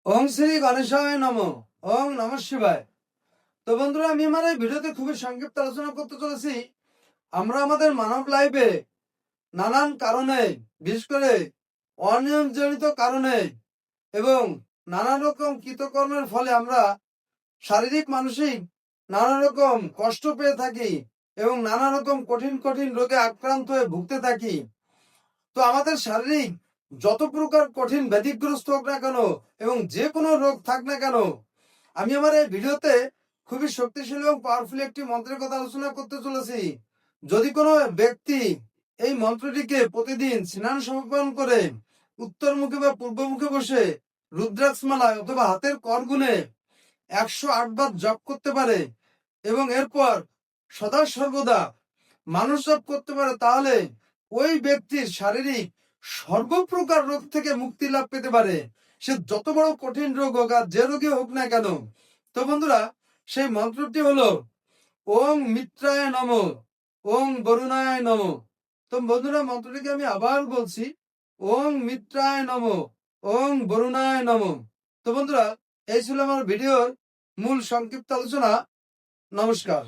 ওং শ্রী গণেশায় নমঃ। ওং নমঃ শিবায়। তো বন্ধুরা, আমি আমার এই ভিডিওতে খুবই সংক্ষিপ্ত আলোচনা করতে চলেছি। আমরা আমাদের মানব লাইফে নানান কারণে, বিশেষ করে অনিয়মজনিত কারণে এবং নানা রকম কৃতকর্মের ফলে আমরা শারীরিক মানসিক নানা রকম কষ্ট পেয়ে থাকি এবং নানা রকম কঠিন কঠিন রোগে আক্রান্ত হয়ে ভুগতে থাকি। তো আমাদের শারীরিক যত প্রকার কঠিন ব্যাধিগ্রস্ত হোক না কেন এবং যে কোনো রোগ থাক না কেন, আমি আমার এই ভিডিওতে খুবই শক্তিশালী এবং পাওয়ারফুল একটি মন্ত্রের কথা আলোচনা করতে চলেছি। যদি কোনো ব্যক্তি এই মন্ত্রটিকে প্রতিদিন স্নান সমাপন করে উত্তর মুখে বা পূর্ব মুখে বসে রুদ্রাক্ষ মালায় অথবা হাতের করগুনে 108 বার জপ করতে পারে এবং এরপর সদা সর্বদা মানুষ জপ করতে পারে, তাহলে ওই ব্যক্তির শারীরিক সর্বপ্রকার রোগ থেকে মুক্তি লাভ পেতে পারে। সে যত বড় কঠিন রোগ হোক আর যে রোগী হোক না কেন। তো বন্ধুরা, সেই মন্ত্রটি হলো ওং মিত্রায় নমঃ, ওং বরুণায় নমঃ। তো বন্ধুরা, মন্ত্রটিকে আমি আবার বলছি, ওং মিত্রায় নমঃ, ওং বরুণায় নমঃ। তো বন্ধুরা, এই ছিল আমার ভিডিওর মূল সংক্ষিপ্ত আলোচনা। নমস্কার।